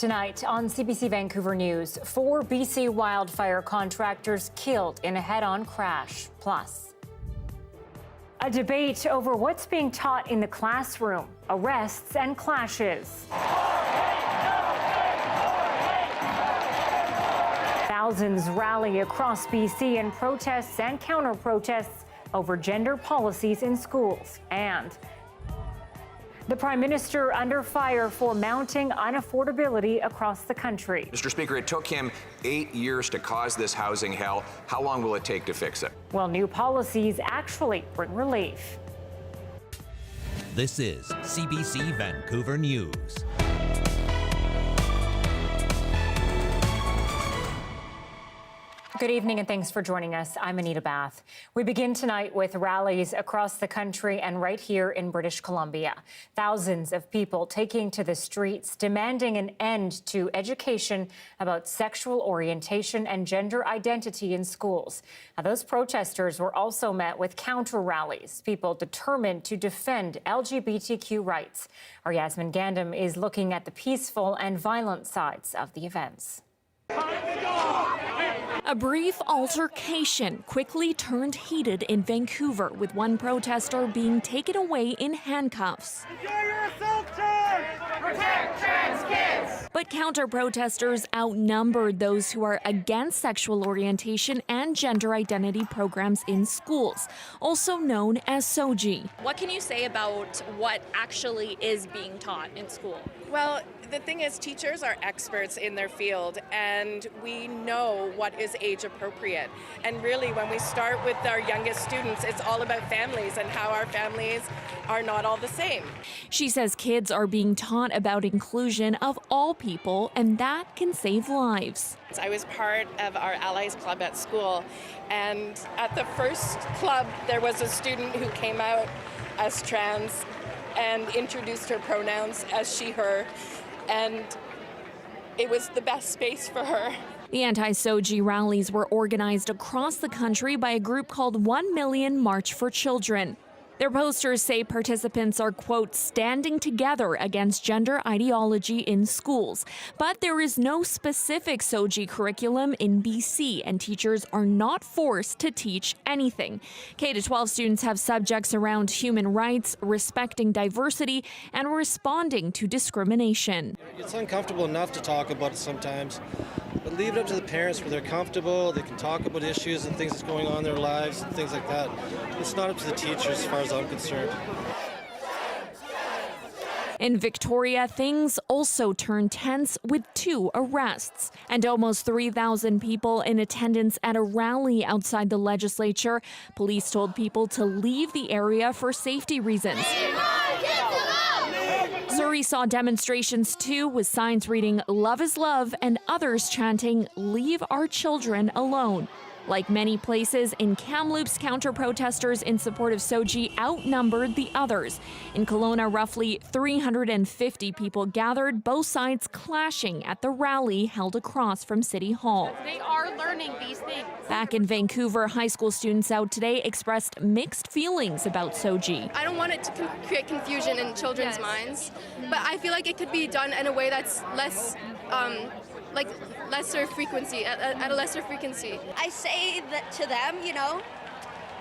Tonight on CBC Vancouver News, 4 BC wildfire contractors killed in a head-on crash. Plus, a debate over what's being taught in the classroom, arrests and clashes. Thousands rally across BC in protests and counter-protests over gender policies in schools. And the Prime Minister under fire for mounting unaffordability across the country. Mr. Speaker, it took him 8 years to cause this housing hell. How long will it take to fix it? Well, new policies actually bring relief. This is CBC Vancouver News. Good evening and thanks for joining us. I'm Anita Bathe. We begin tonight with rallies across the country and right here in British Columbia. Thousands of people taking to the streets demanding an end to education about sexual orientation and gender identity in schools. Now, those protesters were also met with counter rallies, people determined to defend LGBTQ rights. Our Yasmin Gandam is looking at the peaceful and violent sides of the events. A brief altercation quickly turned heated in Vancouver, with one protester being taken away in handcuffs. Protect trans kids! But counter-protesters outnumbered those who are against sexual orientation and gender identity programs in schools, also known as SOJI. What can you say about what actually is being taught in school? Well, the thing is, teachers are experts in their field, and we know what is age appropriate. And really, when we start with our youngest students, it's all about families and how our families are not all the same. She says kids are being taught about inclusion of all people, and that can save lives. I was part of our Allies Club at school, and at the first club, there was a student who came out as trans and introduced her pronouns as she, her, and it was the best space for her. The AntiSoji rallies were organized across the country by a group called 1 Million March for Children. Their posters say participants are, quote, standing together against gender ideology in schools. But there is no specific SOJI curriculum in BC, and teachers are not forced to teach anything. K-12 students have subjects around human rights, respecting diversity, and responding to discrimination. It's uncomfortable enough to talk about it sometimes, but leave it up to the parents where they're comfortable. They can talk about issues and things that's going on in their lives and things like that. It's not up to the teachers as far as I'm concerned. In Victoria, things also turned tense with 2 arrests and almost 3,000 people in attendance at a rally outside the legislature. Police told people to leave the area for safety reasons. Surrey saw demonstrations too, with signs reading "Love is love" and others chanting "Leave our children alone." Like many places in Kamloops, counter-protesters in support of SOJI outnumbered the others. In Kelowna, roughly 350 people gathered, both sides clashing at the rally held across from City Hall. They are learning these things. Back in Vancouver, high school students out today expressed mixed feelings about SOJI. I don't want it to create confusion in children's minds, but I feel like it could be done in a way that's less, lesser frequency, at a lesser frequency. I say that to them, you know,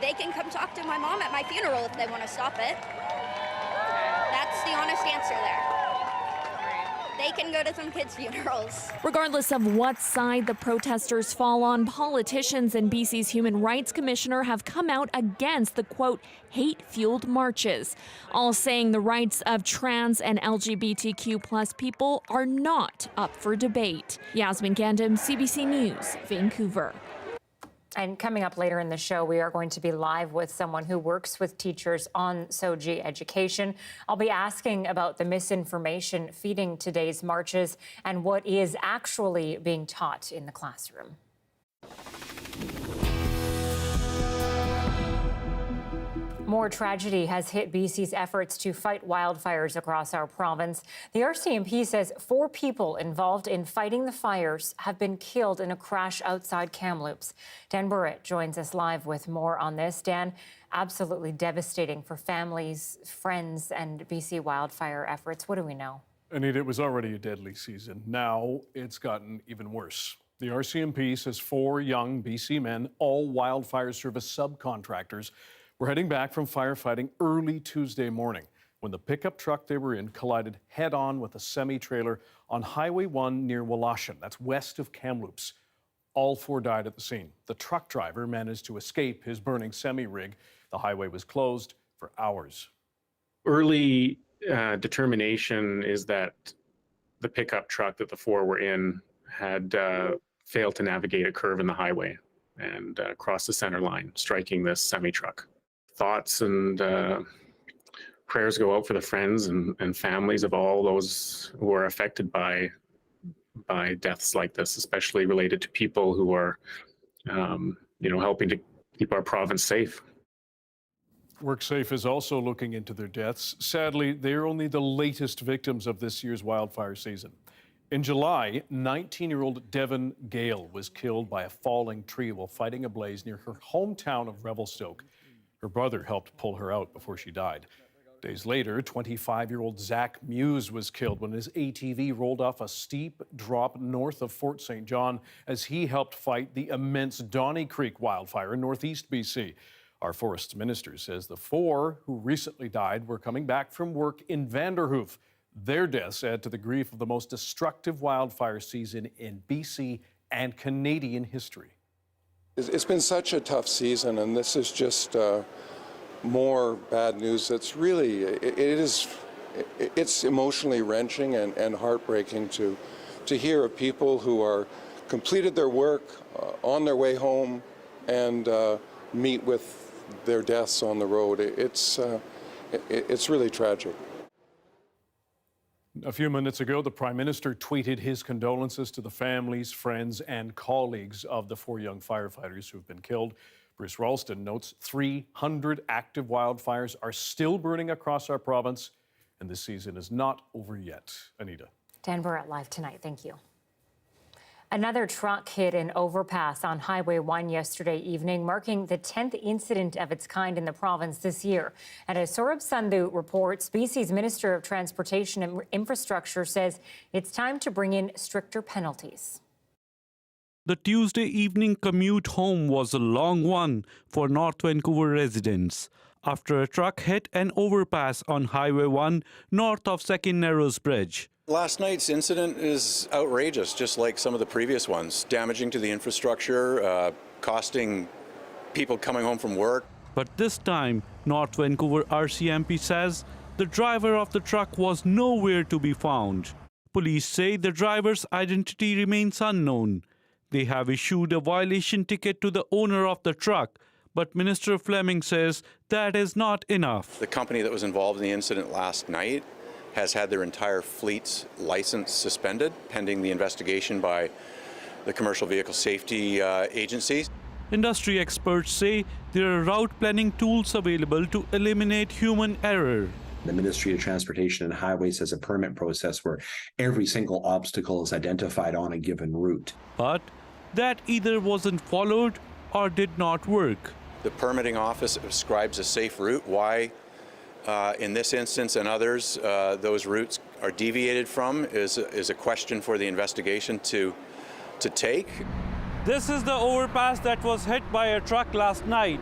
they can come talk to my mom at my funeral if they want to stop it. That's the honest answer there. They can go to some kids' funerals. Regardless of what side the protesters fall on, politicians and BC's Human Rights Commissioner have come out against the, quote, hate-fueled marches, all saying the rights of trans and LGBTQ plus people are not up for debate. Yasmin Gandam, CBC News, Vancouver. And coming up later in the show, we are going to be live with someone who works with teachers on SOJI education. I'll be asking about the misinformation feeding today's marches and what is actually being taught in the classroom. More tragedy has hit BC's efforts to fight wildfires across our province. The RCMP says 4 people involved in fighting the fires have been killed in a crash outside Kamloops. Dan Burrett joins us live with more on this. Dan, absolutely devastating for families, friends, and BC wildfire efforts. What do we know? Anita, it was already a deadly season. Now it's gotten even worse. The RCMP says 4 young BC men, all wildfire service subcontractors, were heading back from firefighting early Tuesday morning when the pickup truck they were in collided head-on with a semi-trailer on Highway 1 near Wallachin. That's west of Kamloops. All 4 died at the scene. The truck driver managed to escape his burning semi-rig. The highway was closed for hours. Early determination is that the pickup truck that the 4 were in had failed to navigate a curve in the highway and crossed the center line, striking this semi-truck. Thoughts and prayers go out for the friends and families of all those who are affected by deaths like this, especially related to people who are, helping to keep our province safe. WorkSafe is also looking into their deaths. Sadly, they're only the latest victims of this year's wildfire season. In July, 19-year-old Devon Gale was killed by a falling tree while fighting a blaze near her hometown of Revelstoke. Her brother helped pull her out before she died. Days later, 25-year-old Zach Muse was killed when his ATV rolled off a steep drop north of Fort St. John as he helped fight the immense Donny Creek wildfire in northeast BC. Our Forests Minister says the 4 who recently died were coming back from work in Vanderhoof. Their deaths add to the grief of the most destructive wildfire season in BC and Canadian history. It's been such a tough season, and this is just more bad news. It's really, it's emotionally wrenching and heartbreaking to hear of people who are completed their work on their way home and meet with their deaths on the road. It's really tragic. A few minutes ago, the Prime Minister tweeted his condolences to the families, friends, and colleagues of the 4 young firefighters who've been killed. Bruce Ralston notes 300 active wildfires are still burning across our province, and this season is not over yet. Anita. Dan Burrett live tonight. Thank you. Another truck hit an overpass on Highway 1 yesterday evening, marking the 10th incident of its kind in the province this year. And as Saurabh Sandhu reports, BC's Minister of Transportation and Infrastructure says it's time to bring in stricter penalties. The Tuesday evening commute home was a long one for North Vancouver residents after a truck hit an overpass on Highway 1 north of 2nd Narrows Bridge. Last night's incident is outrageous, just like some of the previous ones, damaging to the infrastructure, costing people coming home from work. But this time, North Vancouver RCMP says the driver of the truck was nowhere to be found. Police say the driver's identity remains unknown. They have issued a violation ticket to the owner of the truck, but Minister Fleming says that is not enough. The company that was involved in the incident last night has had their entire fleet's license suspended pending the investigation by the Commercial Vehicle Safety Agency. Industry experts say there are route planning tools available to eliminate human error. The Ministry of Transportation and Highways has a permit process where every single obstacle is identified on a given route. But that either wasn't followed or did not work. The permitting office prescribes a safe route. Why, in this instance and others, those routes are deviated from is a question for the investigation to take. This is the overpass that was hit by a truck last night.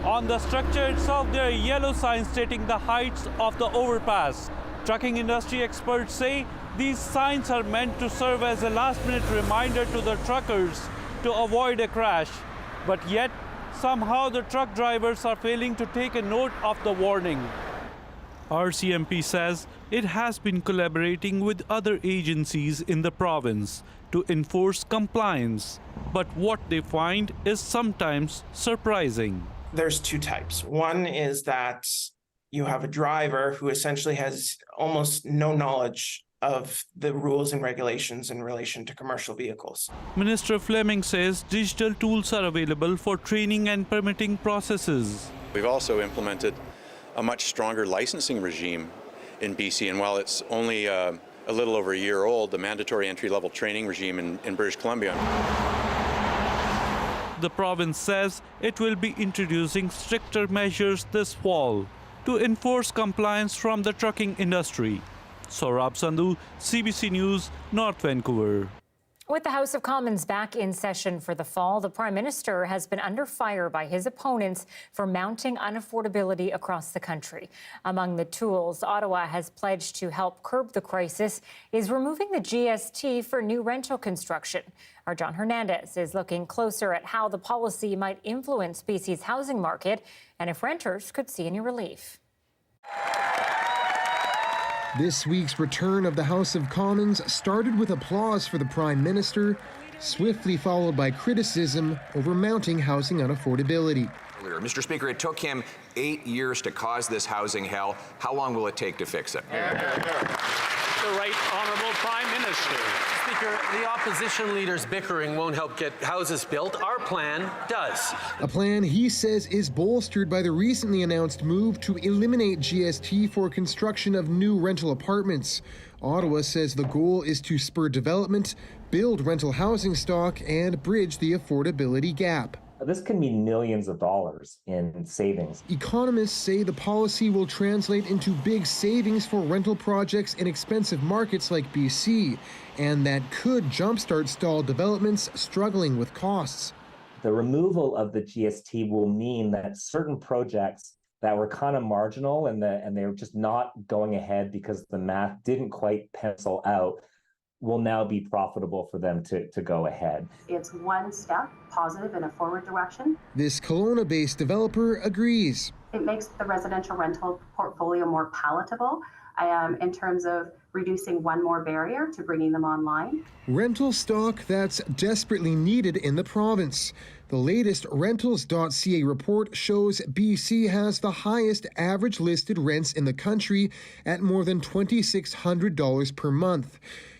On the structure itself, there are yellow signs stating the heights of the overpass. Trucking industry experts say these signs are meant to serve as a last-minute reminder to the truckers to avoid a crash. But yet, somehow the truck drivers are failing to take a note of the warning. RCMP says it has been collaborating with other agencies in the province to enforce compliance. But what they find is sometimes surprising. There's 2 types. One is that you have a driver who essentially has almost no knowledge of the rules and regulations in relation to commercial vehicles. Minister Fleming says digital tools are available for training and permitting processes. We've also implemented a much stronger licensing regime in BC, and while it's only a little over a year old, the mandatory entry-level training regime in British Columbia. The province says it will be introducing stricter measures this fall to enforce compliance from the trucking industry. Saurabh Sandhu, CBC News, North Vancouver. With the House of Commons back in session for the fall, the Prime Minister has been under fire by his opponents for mounting unaffordability across the country. Among the tools Ottawa has pledged to help curb the crisis is removing the GST for new rental construction. Our John Hernandez is looking closer at how the policy might influence BC's housing market and if renters could see any relief. This week's return of the House of Commons started with applause for the Prime Minister, swiftly followed by criticism over mounting housing unaffordability. Mr. Speaker, it took him 8 years to cause this housing hell. How long will it take to fix it? The Right Honourable Prime Minister. Speaker, the opposition leaders' bickering won't help get houses built. Our plan does. A plan he says is bolstered by the recently announced move to eliminate GST for construction of new rental apartments. Ottawa says the goal is to spur development, build rental housing stock, and bridge the affordability gap. This can mean millions of dollars in savings. Economists say the policy will translate into big savings for rental projects in expensive markets like BC, and that could jumpstart stalled developments struggling with costs. The removal of the GST will mean that certain projects that were kind of marginal and they were just not going ahead because the math didn't quite pencil out will now be profitable for them to go ahead. It's one step positive in a forward direction. This Kelowna-based developer agrees. It makes the residential rental portfolio more palatable in terms of reducing one more barrier to bringing them online. Rental stock that's desperately needed in the province. The latest rentals.ca report shows BC has the highest average listed rents in the country at more than $2,600 per month.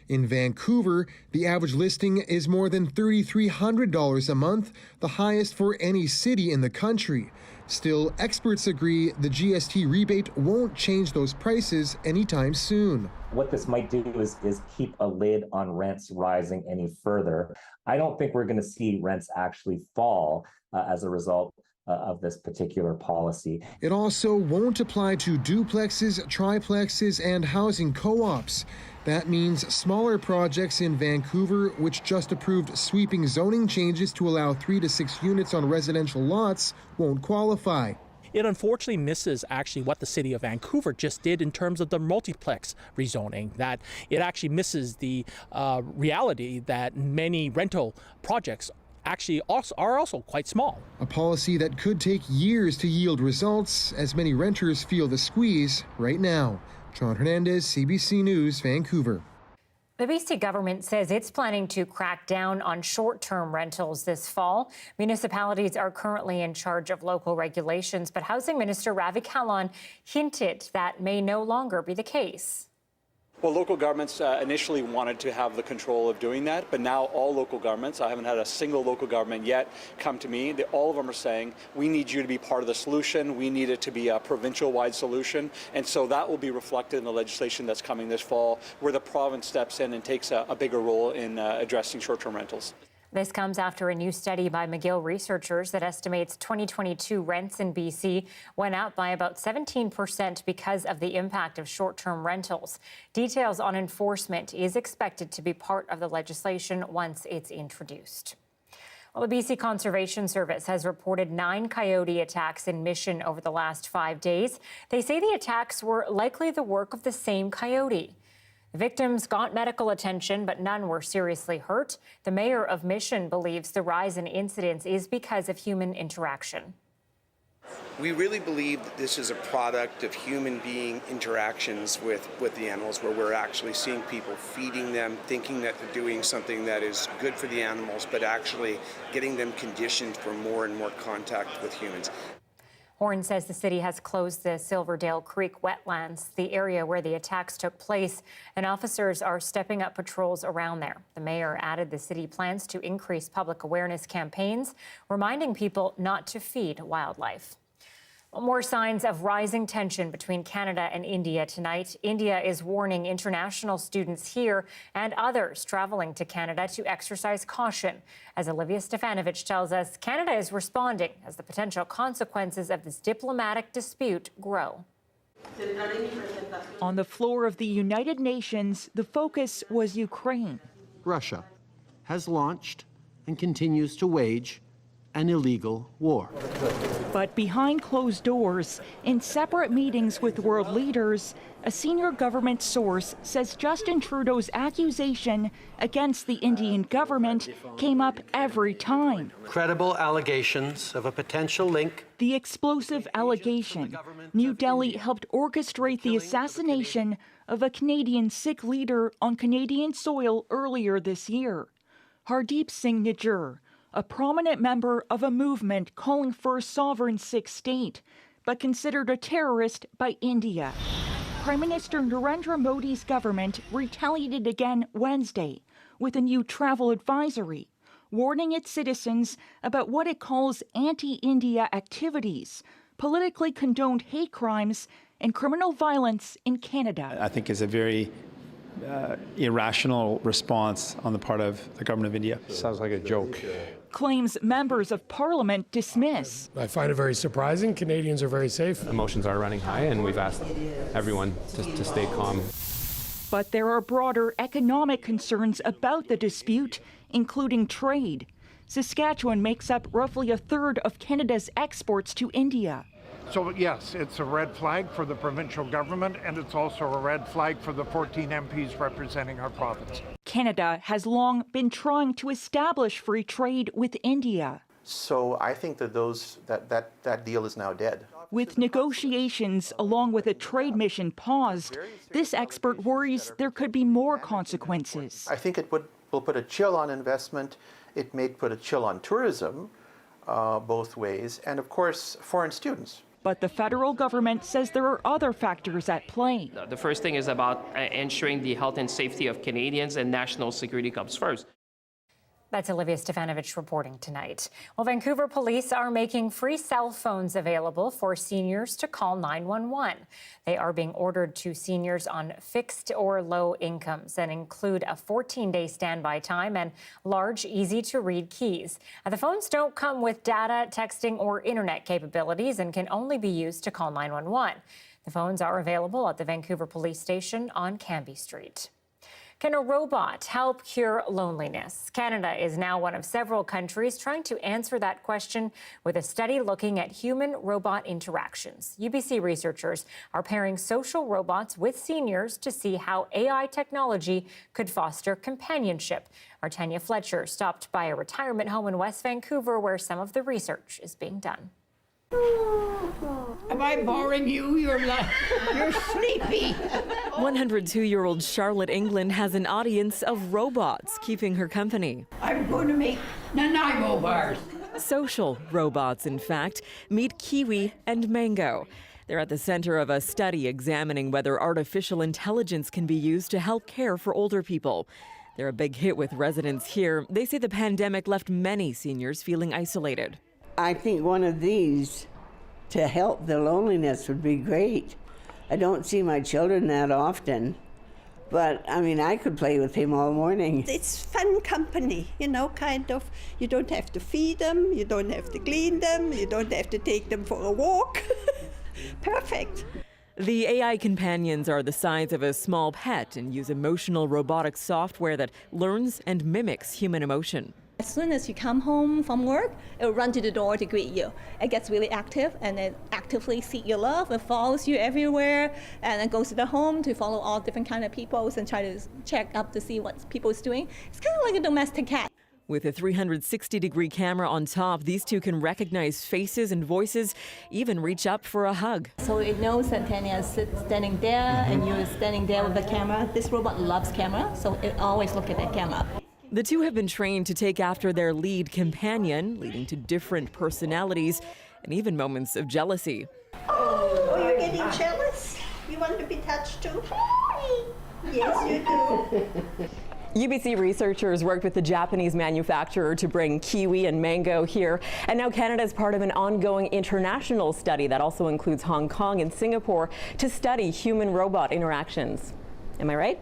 In Vancouver, the average listing is more than $3,300 a month, the highest for any city in the country. Still, experts agree the GST rebate won't change those prices anytime soon. What this might do is keep a lid on rents rising any further. I don't think we're going to see rents actually fall as a result of this particular policy. It also won't apply to duplexes, triplexes, and housing co-ops. That means smaller projects in Vancouver, which just approved sweeping zoning changes to allow 3 to 6 units on residential lots, won't qualify. It unfortunately misses actually what the city of Vancouver just did in terms of the multiplex rezoning, that it actually misses the reality that many rental projects actually are also quite small. A policy that could take years to yield results, as many renters feel the squeeze right now. John Hernandez, CBC News, Vancouver. The BC government says it's planning to crack down on short-term rentals this fall. Municipalities are currently in charge of local regulations, but Housing Minister Ravi Kahlon hinted that may no longer be the case. Well, local governments initially wanted to have the control of doing that, but now all local governments, I haven't had a single local government yet come to me, all of them are saying, we need you to be part of the solution, we need it to be a provincial-wide solution, and so that will be reflected in the legislation that's coming this fall, where the province steps in and takes a bigger role in addressing short-term rentals. This comes after a new study by McGill researchers that estimates 2022 rents in BC went up by about 17% because of the impact of short-term rentals. Details on enforcement is expected to be part of the legislation once it's introduced. Well, the BC Conservation Service has reported 9 coyote attacks in Mission over the last 5 days. They say the attacks were likely the work of the same coyote. The victims got medical attention, but none were seriously hurt. The mayor of Mission believes the rise in incidents is because of human interaction. We really believe that this is a product of human being interactions with the animals, where we're actually seeing people feeding them, thinking that they're doing something that is good for the animals, but actually getting them conditioned for more and more contact with humans. Horn says the city has closed the Silverdale Creek wetlands, the area where the attacks took place, and officers are stepping up patrols around there. The mayor added the city plans to increase public awareness campaigns, reminding people not to feed wildlife. More signs of rising tension between Canada and India tonight. India is warning international students here and others traveling to Canada to exercise caution. As Olivia Stefanovic tells us, Canada is responding as the potential consequences of this diplomatic dispute grow. On the floor of the United Nations, the focus was Ukraine. Russia has launched and continues to wage an illegal war. But behind closed doors, in separate meetings with world leaders, a senior government source says Justin Trudeau's accusation against the Indian government came up every time. Credible allegations of a potential link. The explosive allegation: New Delhi helped orchestrate the assassination of a Canadian Sikh leader on Canadian soil earlier this year. Hardeep Singh Nijjar, a prominent member of a movement calling for a sovereign Sikh state, but considered a terrorist by India. Prime Minister Narendra Modi's government retaliated again Wednesday with a new travel advisory, warning its citizens about what it calls anti-India activities, politically condoned hate crimes, and criminal violence in Canada. I think is a very irrational response on the part of the government of India. Sounds like a joke. Claims members of parliament dismiss. I find it very surprising. Canadians are very safe. Emotions are running high, and we've asked everyone to stay calm. But there are broader economic concerns about the dispute, including trade. Saskatchewan makes up roughly a third of Canada's exports to India. So yes, it's a red flag for the provincial government, and it's also a red flag for the 14 MPs representing our province. Canada has long been trying to establish free trade with India. So I think that that deal is now dead. With negotiations along with a trade mission paused, this expert worries there could be more consequences. I think it will put a chill on investment. It may put a chill on tourism, both ways, and of course, foreign students. But the federal government says there are other factors at play. The first thing is about ensuring the health and safety of Canadians, and national security comes first. That's Olivia Stefanovich reporting tonight. Well, Vancouver police are making free cell phones available for seniors to call 911. They are being ordered to seniors on fixed or low incomes and include a 14-day standby time and large, easy-to-read keys. The phones don't come with data, texting, or internet capabilities and can only be used to call 911. The phones are available at the Vancouver Police Station on Cambie Street. Can a robot help cure loneliness? Canada is now one of several countries trying to answer that question with a study looking at human-robot interactions. UBC researchers are pairing social robots with seniors to see how AI technology could foster companionship. Our Tanya Fletcher stopped by a retirement home in West Vancouver where some of the research is being done. Am I boring you? You're sleepy. 102-year-old Charlotte England has an audience of robots keeping her company. I'm going to make Nanaimo bars. Social robots, in fact. Meet Kiwi and Mango. They're at the center of a study examining whether artificial intelligence can be used to help care for older people. They're a big hit with residents here. They say the pandemic left many seniors feeling isolated. I think one of these to help the loneliness would be great. I don't see my children that often, but I mean, I could play with him all morning. It's fun company, you know, kind of. You don't have to feed them, you don't have to clean them, you don't have to take them for a walk. Perfect. The AI companions are the size of a small pet and use emotional robotic software that learns and mimics human emotion. As soon as you come home from work, it will run to the door to greet you. It gets really active and it actively seeks your love. It follows you everywhere and it goes to the home to follow all different kind of people and try to check up to see what people's doing. It's kind of like a domestic cat. With a 360-degree camera on top, these two can recognize faces and voices, even reach up for a hug. So it knows that Tanya is standing there and you're standing there with the camera. This robot loves camera, so it always looks at that camera. The two have been trained to take after their lead companion, leading to different personalities and even moments of jealousy. Oh, you're getting jealous? You want to be touched too? Yes, you do. UBC researchers worked with the Japanese manufacturer to bring Kiwi and Mango here. And now Canada is part of an ongoing international study that also includes Hong Kong and Singapore to study human-robot interactions. Am I right?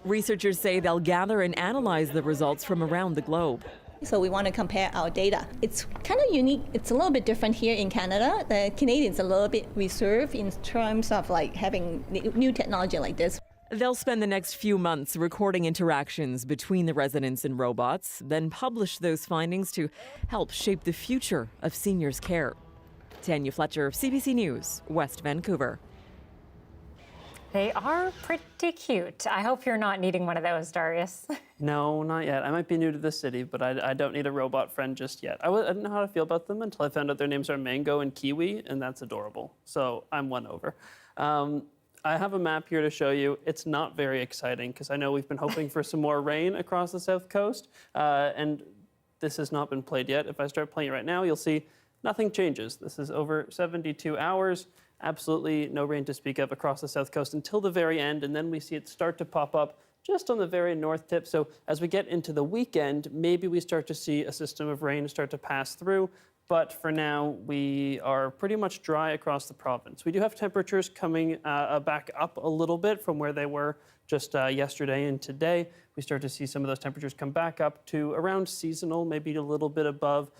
Researchers say they'll gather and analyze the results from around the globe. So we want to compare our data. It's kind of unique. It's a little bit different here in Canada. The Canadians are a little bit reserved in terms of like having new technology like this. They'll spend the next few months recording interactions between the residents and robots, then publish those findings to help shape the future of seniors' care. Tanya Fletcher, CBC News, West Vancouver. They are pretty cute. I hope you're not needing one of those, Darius. No, not yet. I might be new to this city, but I don't need a robot friend just yet. I didn't know how to feel about them until I found out their names are Mango and Kiwi, and that's adorable. So I'm won over. I have a map here to show you. It's not very exciting because I know we've been hoping for some more rain across the south coast, and this has not been played yet. If I start playing it right now, you'll see nothing changes. This is over 72 hours. Absolutely no rain to speak of across the south coast until the very end, and then we see it start to pop up just on the very north tip. So as we get into the weekend, maybe we start to see a system of rain start to pass through. But for now, we are pretty much dry across the province. We do have temperatures coming back up a little bit from where they were just yesterday and today. We start to see some of those temperatures come back up to around seasonal, maybe a little bit above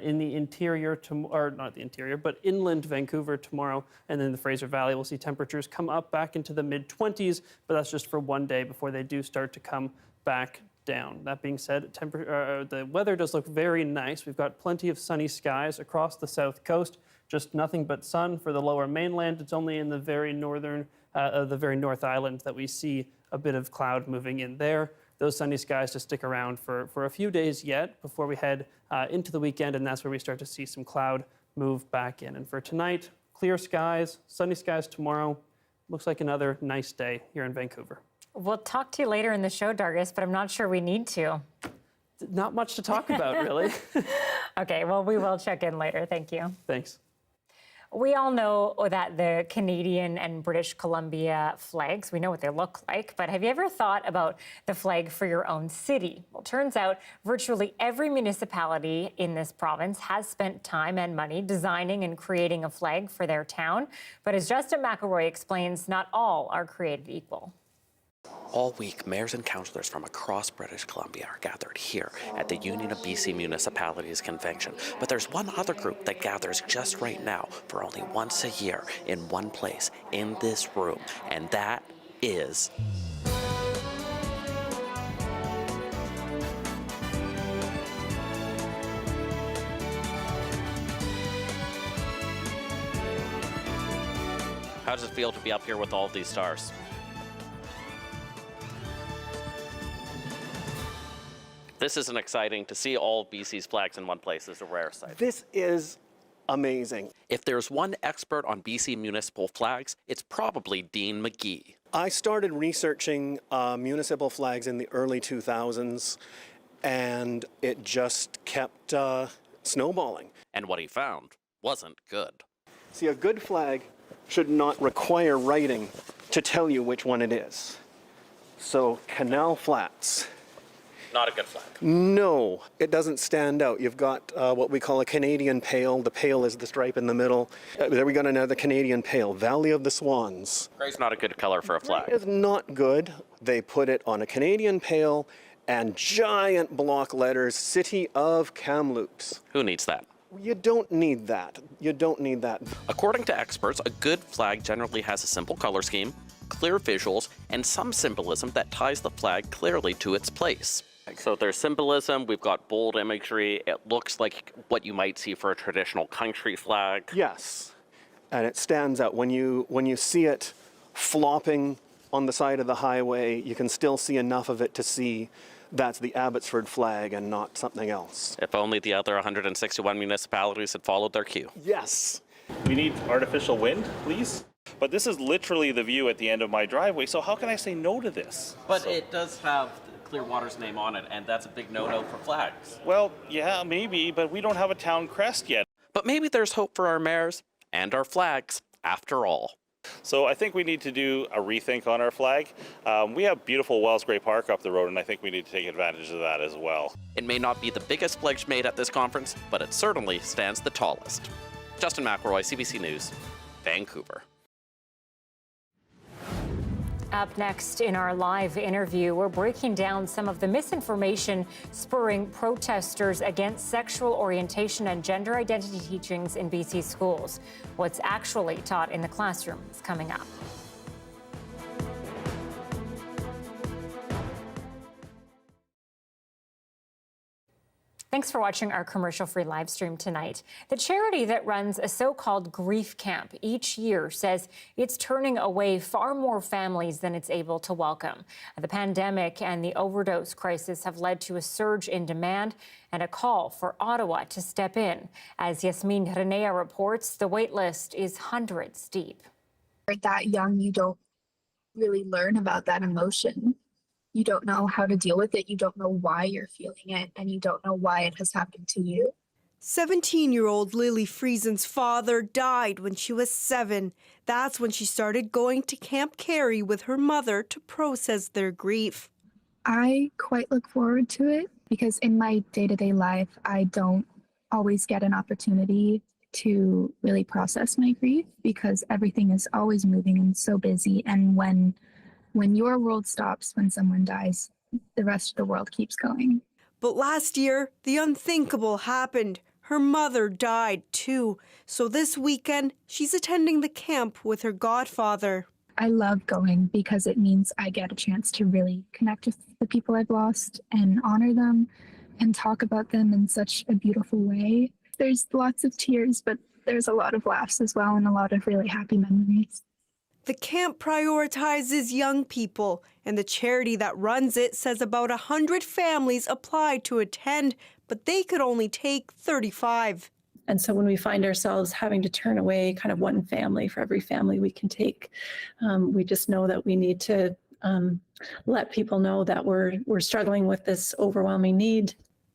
in the interior, or not the interior, but inland Vancouver tomorrow. And then the Fraser Valley, we'll see temperatures come up back into the mid-20s, but that's just for one day before they do start to come back down. That being said, the weather does look very nice. We've got plenty of sunny skies across the south coast, just nothing but sun for the lower mainland. It's only in the very northern, the very North Island that we see a bit of cloud moving in there. Those sunny skies to stick around for a few days yet before we head into the weekend, and that's where we start to see some cloud move back in. And for tonight, clear skies, sunny skies tomorrow. Looks like another nice day here in Vancouver. We'll talk to you later in the show, Darius, but I'm not sure we need to. Not much to talk about, really. Okay, well, we will check in later. Thank you. Thanks. We all know that the Canadian and British Columbia flags, we know what they look like, but have you ever thought about the flag for your own city? Well, turns out virtually every municipality in this province has spent time and money designing and creating a flag for their town. But as Justin McElroy explains, not all are created equal. All week, mayors and councillors from across British Columbia are gathered here at the Union of BC Municipalities Convention. But there's one other group that gathers just right now for only once a year in one place, in this room, and that is... How does it feel to be up here with all of these stars? This isn't exciting. To see all of BC's flags in one place is a rare sight. This is amazing. If there's one expert on BC municipal flags, it's probably Dean McGee. I started researching municipal flags in the early 2000s, and it just kept snowballing. And what he found wasn't good. See, a good flag should not require writing to tell you which one it is. So, Canal Flats. Not a good flag. No, it doesn't stand out. You've got what we call a Canadian Pale. The pale is the stripe in the middle. There we got another Canadian Pale. Valley of the Swans. Gray's not a good color for a flag. Gray is not good. They put it on a Canadian Pale and giant block letters, City of Kamloops. Who needs that? You don't need that. You don't need that. According to experts, a good flag generally has a simple color scheme, clear visuals, and some symbolism that ties the flag clearly to its place. So there's symbolism, we've got bold imagery, it looks like what you might see for a traditional country flag. Yes, and it stands out. When you see it flopping on the side of the highway, you can still see enough of it to see that's the Abbotsford flag and not something else. If only the other 161 municipalities had followed their cue. Yes. We need artificial wind, please. But this is literally the view at the end of my driveway, so how can I say no to this? But it does have Clearwater's name on it, and that's a big no-no for flags. Well, yeah, maybe, but we don't have a town crest yet. But maybe there's hope for our mayors and our flags, after all. So I think we need to do a rethink on our flag. We have beautiful Wells Gray Park up the road, and I think we need to take advantage of that as well. It may not be the biggest flag made at this conference, but it certainly stands the tallest. Justin McElroy, CBC News, Vancouver. Up next in our live interview, we're breaking down some of the misinformation spurring protesters against sexual orientation and gender identity teachings in BC schools. What's actually taught in the classroom is coming up. Thanks for watching our commercial-free live stream tonight. The charity that runs a so-called grief camp each year says it's turning away far more families than it's able to welcome. The pandemic and the overdose crisis have led to a surge in demand and a call for Ottawa to step in. As Yasmin Renea reports, the wait list is hundreds deep. That young, you don't really learn about that emotion. You don't know how to deal with it. You don't know why you're feeling it, and you don't know why it has happened to you. 17-year-old Lily Friesen's father died when she was 7. That's when she started going to Camp Carey with her mother to process their grief. I quite look forward to it because in my day-to-day life, I don't always get an opportunity to really process my grief because everything is always moving and so busy. And when your world stops, when someone dies, the rest of the world keeps going. But last year, the unthinkable happened. Her mother died too. So this weekend, she's attending the camp with her godfather. I love going because it means I get a chance to really connect with the people I've lost and honor them and talk about them in such a beautiful way. There's lots of tears, but there's a lot of laughs as well and a lot of really happy memories. The camp prioritizes young people, and the charity that runs it says about 100 families applied to attend, but they could only take 35. And so when we find ourselves having to turn away kind of one family for every family we can take, we just know that we need to let people know that we're struggling with this overwhelming need.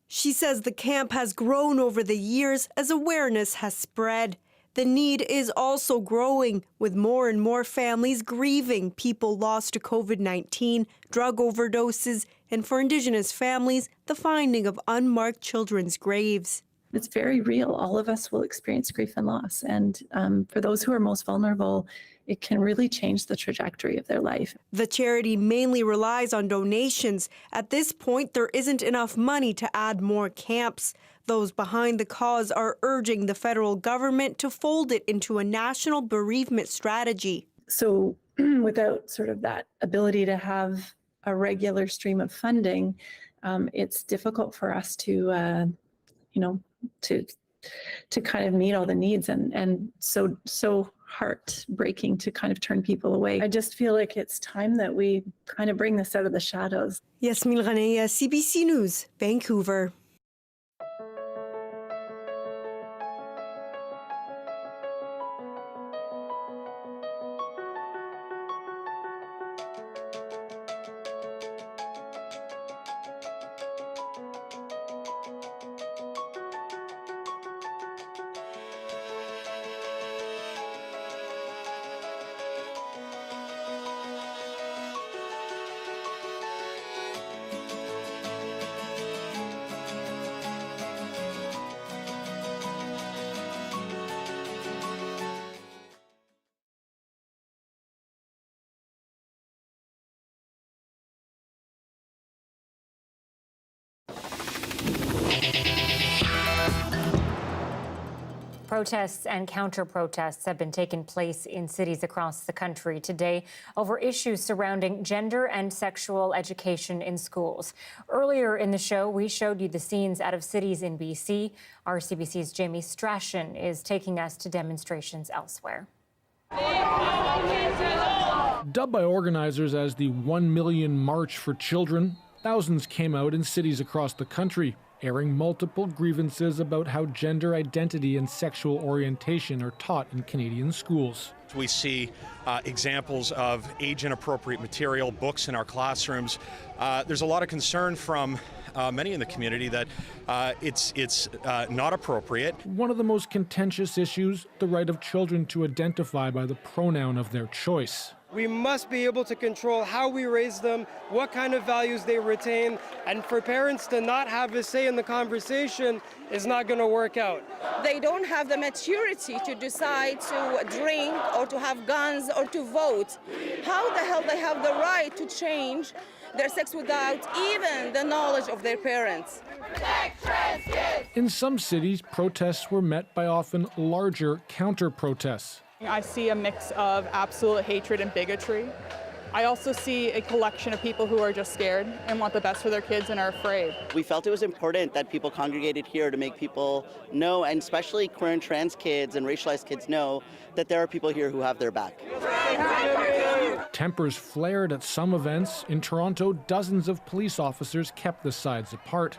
She says the camp has grown over the years as awareness has spread. The need is also growing, with more and more families grieving people lost to COVID-19, drug overdoses, and for Indigenous families, the finding of unmarked children's graves. It's very real. All of us will experience grief and loss. And for those who are most vulnerable, it can really change the trajectory of their life. The charity mainly relies on donations. At this point, there isn't enough money to add more camps. Those behind the cause are urging the federal government to fold it into a national bereavement strategy. So without sort of that ability to have a regular stream of funding, it's difficult for us to kind of meet all the needs, and so heartbreaking to kind of turn people away. I just feel like it's time that we kind of bring this out of the shadows. Yasmin Renea, CBC News, Vancouver. Protests and counter-protests have been taking place in cities across the country today over issues surrounding gender and sexual education in schools. Earlier in the show, we showed you the scenes out of cities in BC. Our CBC's Jamie Strachan is taking us to demonstrations elsewhere. Dubbed by organizers as the 1 Million March for Children, thousands came out in cities across the country, airing multiple grievances about how gender identity and sexual orientation are taught in Canadian schools. We see examples of age-inappropriate material, books in our classrooms. There's a lot of concern from many in the community that it's not appropriate. One of the most contentious issues, the right of children to identify by the pronoun of their choice. We must be able to control how we raise them, what kind of values they retain, and for parents to not have a say in the conversation is not going to work out. They don't have the maturity to decide to drink or to have guns or to vote. How the hell they have the right to change their sex without even the knowledge of their parents? In some cities, protests were met by often larger counter-protests. I see a mix of absolute hatred and bigotry. I also see a collection of people who are just scared and want the best for their kids and are afraid. We felt it was important that people congregated here to make people know, and especially queer and trans kids and racialized kids know, that there are people here who have their back. Tempers flared at some events. In Toronto, dozens of police officers kept the sides apart.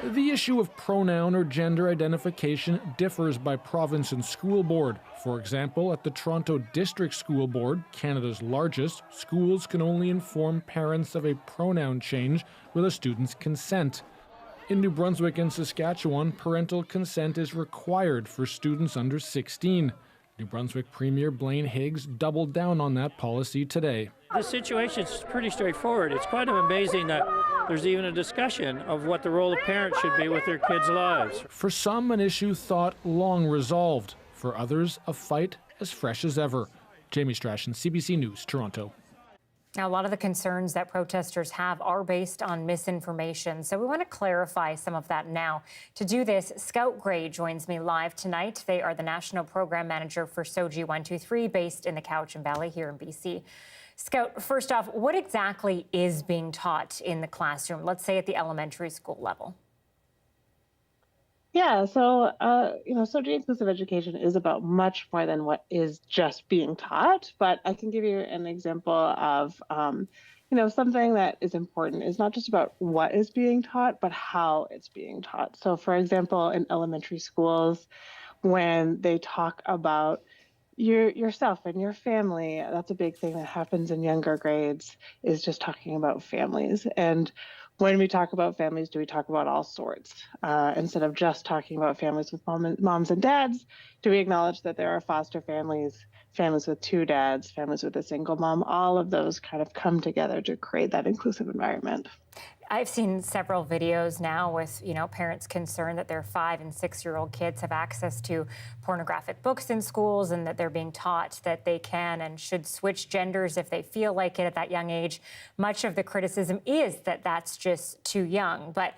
The issue of pronoun or gender identification differs by province and school board. For example, at the Toronto District School Board, Canada's largest, schools can only inform parents of a pronoun change with a student's consent. In New Brunswick and Saskatchewan, parental consent is required for students under 16. New Brunswick Premier Blaine Higgs doubled down on that policy today. The situation's pretty straightforward. It's quite amazing that there's even a discussion of what the role of parents should be with their kids' lives. For some, an issue thought long resolved. For others, a fight as fresh as ever. Jamie Strachan, CBC News, Toronto. Now, a lot of the concerns that protesters have are based on misinformation, so we want to clarify some of that now. To do this, Scout Gray joins me live tonight. They are the National Program Manager for SOJI 123, based in the Cowichan Valley here in BC. Scout, first off, what exactly is being taught in the classroom, let's say at the elementary school level? Yeah, so, SOJI inclusive education is about much more than what is just being taught. But I can give you an example of, something that is important is not just about what is being taught, but how it's being taught. So, for example, in elementary schools, when they talk about yourself and your family, that's a big thing that happens in younger grades, is just talking about families. And when we talk about families, do we talk about all sorts? Instead of just talking about families with moms and dads, do we acknowledge that there are foster families, families with two dads, families with a single mom? All of those kind of come together to create that inclusive environment. I've seen several videos now with, parents concerned that their 5- and 6-year-old kids have access to pornographic books in schools and that they're being taught that they can and should switch genders if they feel like it at that young age. Much of the criticism is that that's just too young. But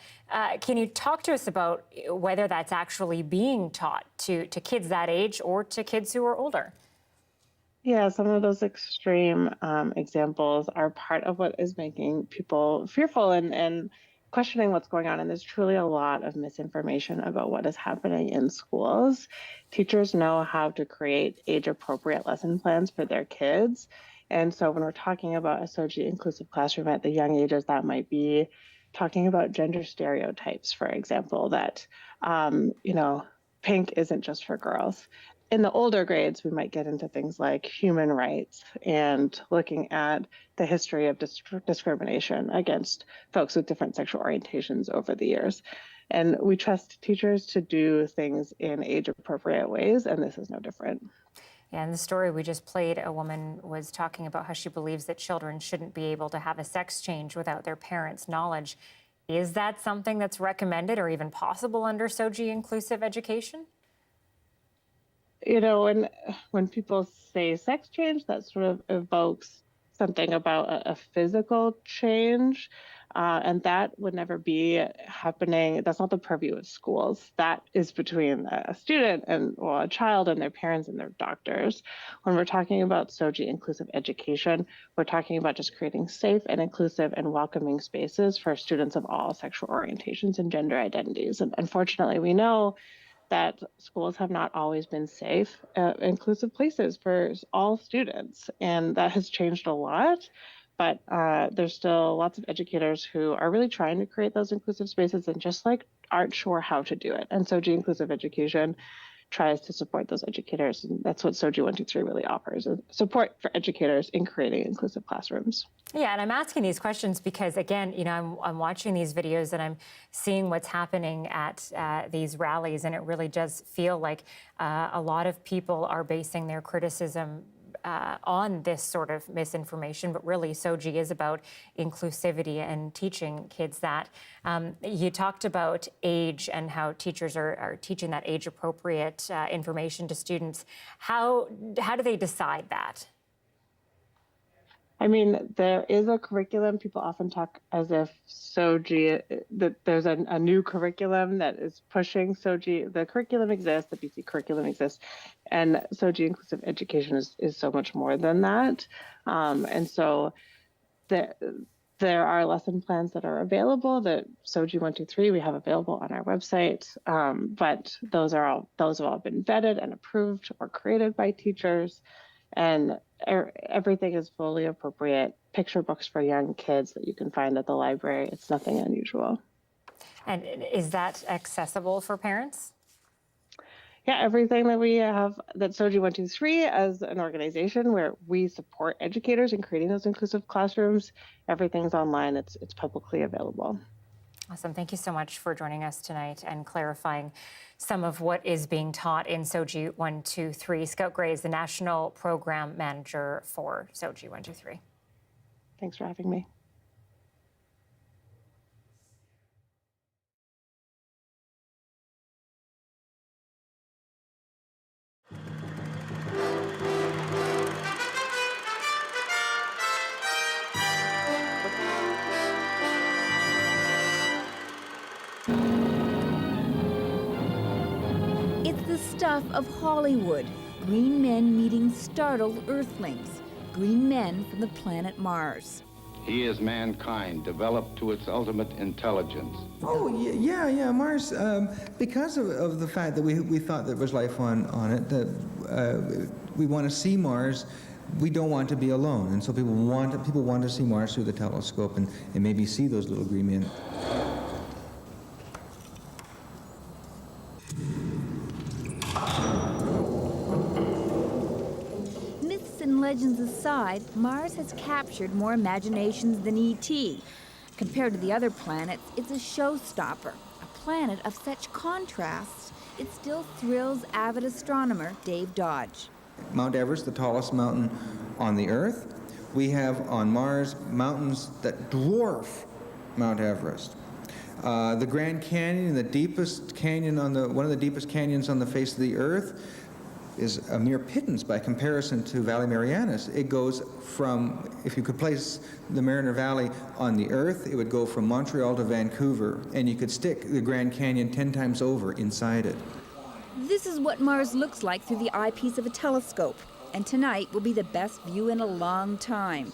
can you talk to us about whether that's actually being taught to kids that age or to kids who are older? Yeah, some of those extreme examples are part of what is making people fearful and questioning what's going on. And there's truly a lot of misinformation about what is happening in schools. Teachers know how to create age-appropriate lesson plans for their kids. And so when we're talking about a SOJI inclusive classroom at the young ages, that might be talking about gender stereotypes, for example, that, pink isn't just for girls. In the older grades, we might get into things like human rights and looking at the history of discrimination against folks with different sexual orientations over the years. And we trust teachers to do things in age-appropriate ways, and this is no different. Yeah, in the story we just played, a woman was talking about how she believes that children shouldn't be able to have a sex change without their parents' knowledge. Is that something that's recommended or even possible under SOJI inclusive education? When people say sex change, that sort of evokes something about a physical change, and that would never be happening. That's not the purview of schools. That is between a student and a child and their parents and their doctors. When we're talking about SOJI inclusive education, we're talking about just creating safe and inclusive and welcoming spaces for students of all sexual orientations and gender identities. And unfortunately, we know that schools have not always been safe, inclusive places for all students. And that has changed a lot, but there's still lots of educators who are really trying to create those inclusive spaces and just aren't sure how to do it. And SOJI inclusive education tries to support those educators. And that's what SOJI 123 really offers, support for educators in creating inclusive classrooms. Yeah, and I'm asking these questions because, again, I'm watching these videos and I'm seeing what's happening at these rallies, and it really does feel like a lot of people are basing their criticism on this sort of misinformation, but really Soji is about inclusivity and teaching kids that. You talked about age and how teachers are teaching that age-appropriate information to students. How do they decide that? I mean, there is a curriculum. People often talk as if Soji, that there's a new curriculum that is pushing Soji. The curriculum exists, the BC curriculum exists, and Soji inclusive education is so much more than that. And so there are lesson plans that are available that Soji 123 we have available on our website, but those have all been vetted and approved or created by teachers. And everything is fully appropriate. Picture books for young kids that you can find at the library. It's nothing unusual. And is that accessible for parents? Yeah, everything that we have, that Soji 123 as an organization where we support educators in creating those inclusive classrooms, everything's online. It's publicly available. Awesome. Thank you so much for joining us tonight and clarifying some of what is being taught in Soji 123. Scout Gray is the National Program Manager for Soji 123. Thanks for having me. It's the stuff of Hollywood. Green men meeting startled Earthlings. Green men from the planet Mars. He is mankind, developed to its ultimate intelligence. Oh, yeah, Mars, because of the fact that we thought there was life on it, that we want to see Mars, we don't want to be alone. And so people want to see Mars through the telescope and maybe see those little green men. Myths and legends aside, Mars has captured more imaginations than E.T. Compared to the other planets, it's a showstopper, a planet of such contrasts, it still thrills avid astronomer Dave Dodge. Mount Everest, the tallest mountain on the Earth. We have on Mars mountains that dwarf Mount Everest. The Grand Canyon, the deepest canyon one of the deepest canyons on the face of the Earth, is a mere pittance by comparison to Valley Marianas. It goes from, if you could place the Mariner Valley on the Earth, it would go from Montreal to Vancouver, and you could stick the Grand Canyon 10 times over inside it. This is what Mars looks like through the eyepiece of a telescope, and tonight will be the best view in a long time.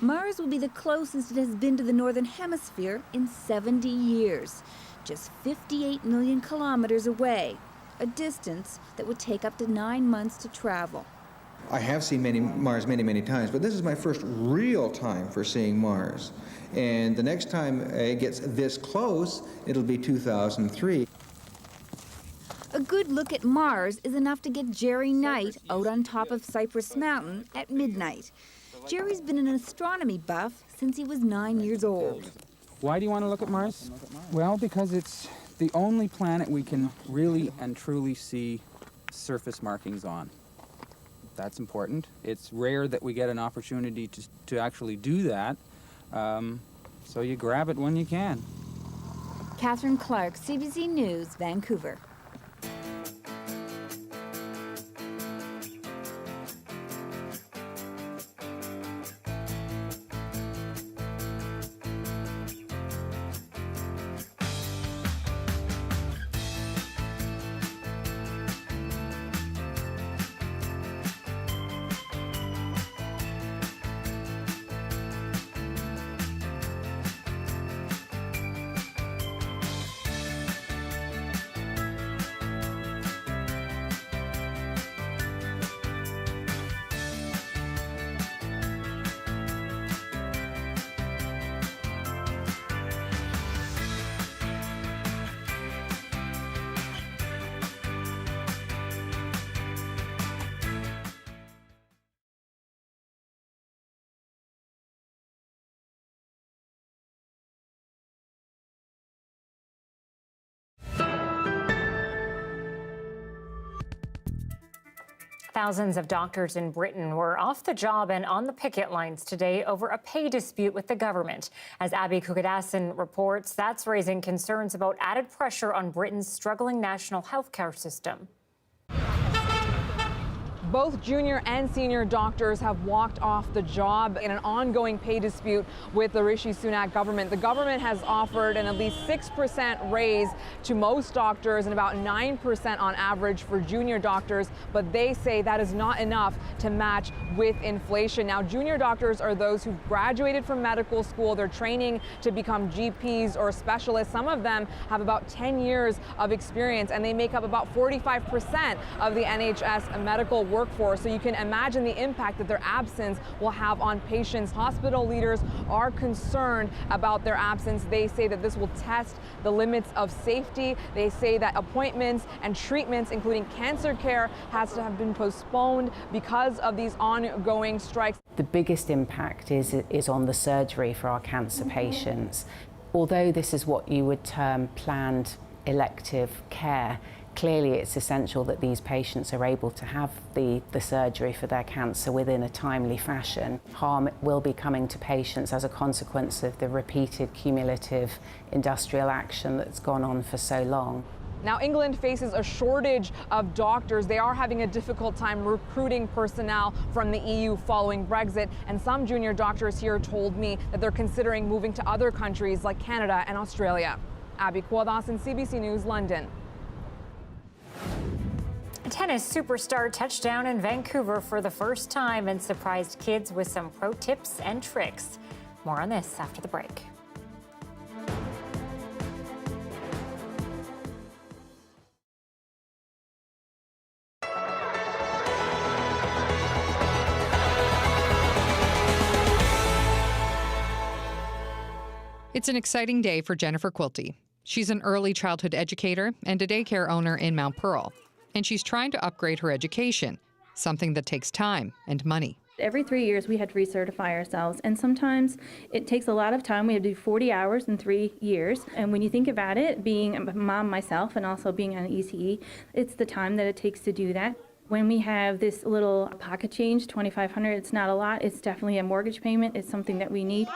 Mars will be the closest it has been to the Northern Hemisphere in 70 years, just 58 million kilometers away, a distance that would take up to 9 months to travel. I have seen Mars many times, but this is my first real time for seeing Mars. And the next time it gets this close, it'll be 2003. A good look at Mars is enough to get Jerry Knight out on top of Cypress Mountain at midnight. Jerry's been an astronomy buff since he was 9 years old. Why do you want to look at Mars? Well, because it's the only planet we can really and truly see surface markings on. That's important. It's rare that we get an opportunity to actually do that, so you grab it when you can. Catherine Clark, CBC News, Vancouver. Thousands of doctors in Britain were off the job and on the picket lines today over a pay dispute with the government. As Abby Kukadasan reports, that's raising concerns about added pressure on Britain's struggling national healthcare system. Both junior and senior doctors have walked off the job in an ongoing pay dispute with the Rishi Sunak government. The government has offered an at least 6% raise to most doctors and about 9% on average for junior doctors, but they say that is not enough to match with inflation. Now, junior doctors are those who've graduated from medical school. They're training to become GPs or specialists. Some of them have about 10 years of experience, and they make up about 45% of the NHS medical workforce. So you can imagine the impact that their absence will have on patients. Hospital leaders are concerned about their absence. They say that this will test the limits of safety. They say that appointments and treatments, including cancer care, has to have been postponed because of these ongoing strikes. The biggest impact is on the surgery for our cancer patients. Although this is what you would term planned elective care, clearly it's essential that these patients are able to have the surgery for their cancer within a timely fashion. Harm will be coming to patients as a consequence of the repeated cumulative industrial action that's gone on for so long. Now, England faces a shortage of doctors. They are having a difficult time recruiting personnel from the EU following Brexit. And some junior doctors here told me that they're considering moving to other countries like Canada and Australia. Abby Kukadasan, CBC News, London. Tennis superstar touched down in Vancouver for the first time and surprised kids with some pro tips and tricks. More on this after the break. It's an exciting day for Jennifer Quilty. She's an early childhood educator and a daycare owner in Mount Pearl. And she's trying to upgrade her education, something that takes time and money. Every 3 years we had to recertify ourselves, and sometimes it takes a lot of time. We have to do 40 hours in 3 years, and when you think about it, being a mom myself and also being on ECE, it's the time that it takes to do that. When we have this little pocket change, $2,500, it's not a lot. It's definitely a mortgage payment. It's something that we need.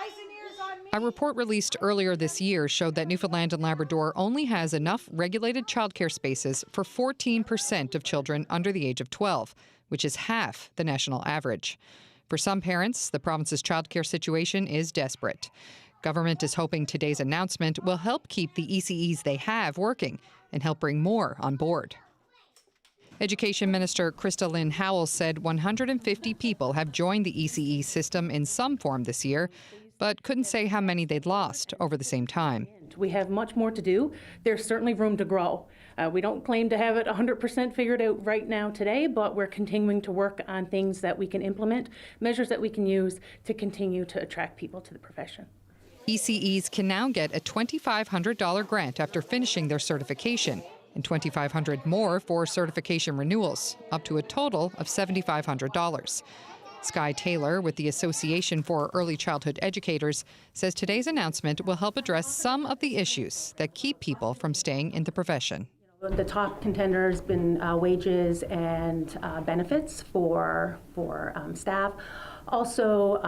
A report released earlier this year showed that Newfoundland and Labrador only has enough regulated childcare spaces for 14% of children under the age of 12, which is half the national average. For some parents, the province's childcare situation is desperate. Government is hoping today's announcement will help keep the ECEs they have working and help bring more on board. Education Minister Krista Lynn Howell said 150 people have joined the ECE system in some form this year, but couldn't say how many they'd lost over the same time. We have much more to do. There's certainly room to grow. We don't claim to have it 100% figured out right now today, but we're continuing to work on things that we can implement, measures that we can use to continue to attract people to the profession. ECEs can now get a $2,500 grant after finishing their certification, and $2,500 more for certification renewals, up to a total of $7,500. Sky Taylor with the Association for Early Childhood Educators says today's announcement will help address some of the issues that keep people from staying in the profession. The top contender has been wages and benefits for staff. Also,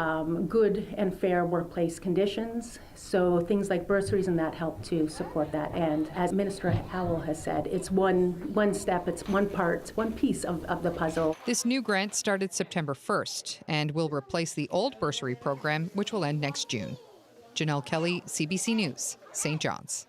good and fair workplace conditions. So things like bursaries and that help to support that. And as Minister Howell has said, it's one step, it's one part, it's one piece of the puzzle. This new grant started September 1st and will replace the old bursary program, which will end next June. Janelle Kelly, CBC News, St. John's.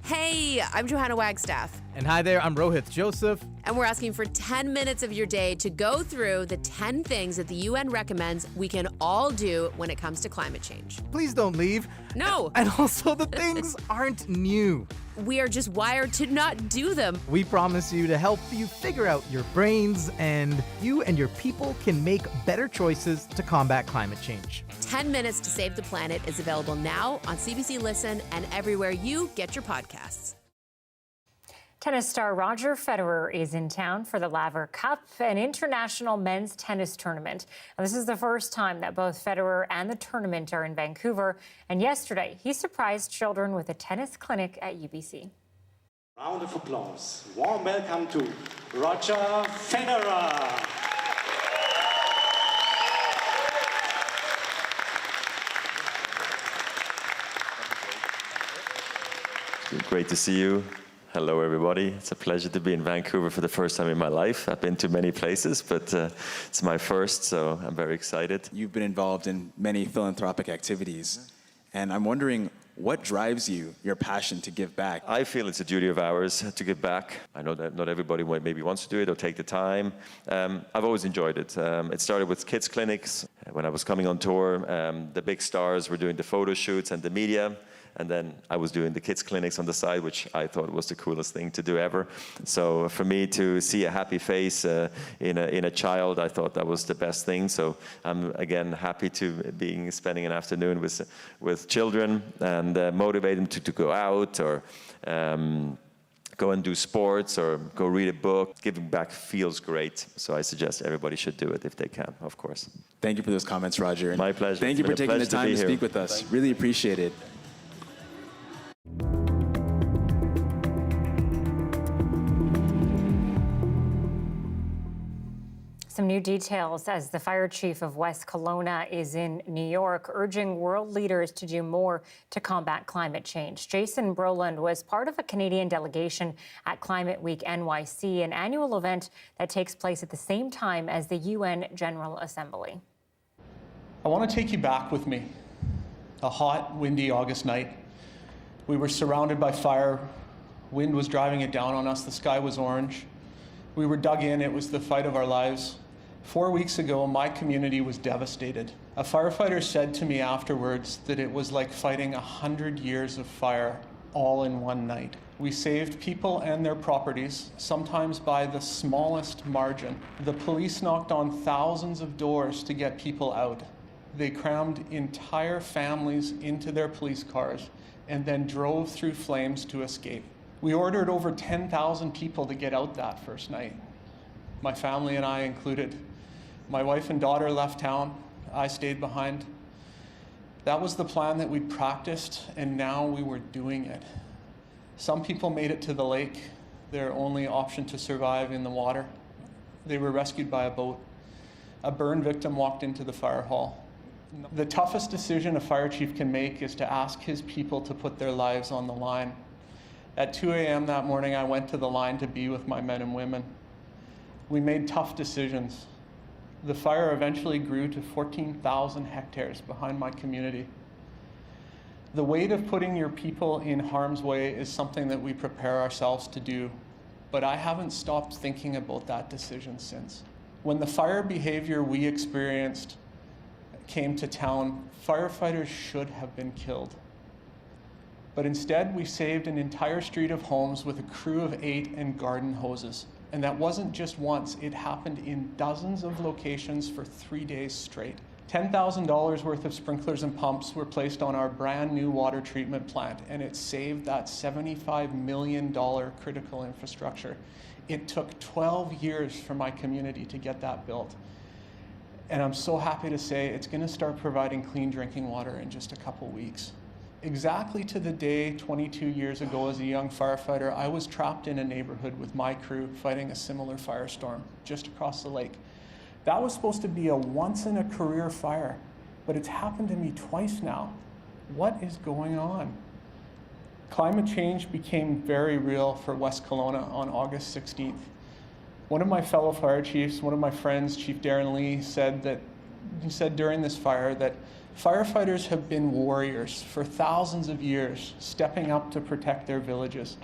Hey, I'm Johanna Wagstaff. And hi there, I'm Rohith Joseph. And we're asking for 10 minutes of your day to go through the 10 things that the UN recommends we can all do when it comes to climate change. Please don't leave. No. And also, the things aren't new. We are just wired to not do them. We promise you to help you figure out your brains, and you and your people can make better choices to combat climate change. 10 Minutes to Save the Planet is available now on CBC Listen and everywhere you get your podcasts. Tennis star Roger Federer is in town for the Laver Cup, an international men's tennis tournament. Now, this is the first time that both Federer and the tournament are in Vancouver. And yesterday, he surprised children with a tennis clinic at UBC. Round of applause. Warm welcome to Roger Federer. Great to see you. Hello, everybody. It's a pleasure to be in Vancouver for the first time in my life. I've been to many places, but it's my first, so I'm very excited. You've been involved in many philanthropic activities, and I'm wondering what drives you, your passion to give back? I feel it's a duty of ours to give back. I know that not everybody maybe wants to do it or take the time. I've always enjoyed it. It started with kids' clinics. When I was coming on tour, the big stars were doing the photo shoots and the media. And then I was doing the kids' clinics on the side, which I thought was the coolest thing to do ever. So for me to see a happy face in a child, I thought that was the best thing. So I'm, again, happy to spending an afternoon with children and motivate them to go out or go and do sports or go read a book. Giving back feels great. So I suggest everybody should do it if they can, of course. Thank you for those comments, Roger. My pleasure. Thank you for taking the time to speak with us. Really appreciate it. Some new details as the fire chief of West Kelowna is in New York, urging world leaders to do more to combat climate change. Jason Brolin was part of a Canadian delegation at Climate Week NYC, an annual event that takes place at the same time as the UN General Assembly. I want to take you back with me. A hot, windy August night. We were surrounded by fire. Wind was driving it down on us. The sky was orange. We were dug in. It was the fight of our lives. 4 weeks ago, my community was devastated. A firefighter said to me afterwards that it was like fighting 100 years of fire all in one night. We saved people and their properties, sometimes by the smallest margin. The police knocked on thousands of doors to get people out. They crammed entire families into their police cars and then drove through flames to escape. We ordered over 10,000 people to get out that first night. My family and I included. My wife and daughter left town. I stayed behind. That was the plan that we'd practiced, and now we were doing it. Some people made it to the lake, their only option to survive in the water. They were rescued by a boat. A burn victim walked into the fire hall. The toughest decision a fire chief can make is to ask his people to put their lives on the line. At 2 a.m. that morning, I went to the line to be with my men and women. We made tough decisions. The fire eventually grew to 14,000 hectares behind my community. The weight of putting your people in harm's way is something that we prepare ourselves to do, but I haven't stopped thinking about that decision since. When the fire behavior we experienced came to town, firefighters should have been killed. But instead, we saved an entire street of homes with a crew of 8 and garden hoses. And that wasn't just once, it happened in dozens of locations for 3 days straight. $10,000 worth of sprinklers and pumps were placed on our brand new water treatment plant, and it saved that $75 million critical infrastructure. It took 12 years for my community to get that built. And I'm so happy to say it's going to start providing clean drinking water in just a couple weeks. Exactly to the day 22 years ago as a young firefighter, I was trapped in a neighborhood with my crew fighting a similar firestorm just across the lake. That was supposed to be a once-in-a-career fire, but it's happened to me twice now. What is going on? Climate change became very real for West Kelowna on August 16th. One of my fellow fire chiefs, one of my friends, Chief Darren Lee, said during this fire that Firefighters have been warriors for thousands of years, stepping up to protect their villages.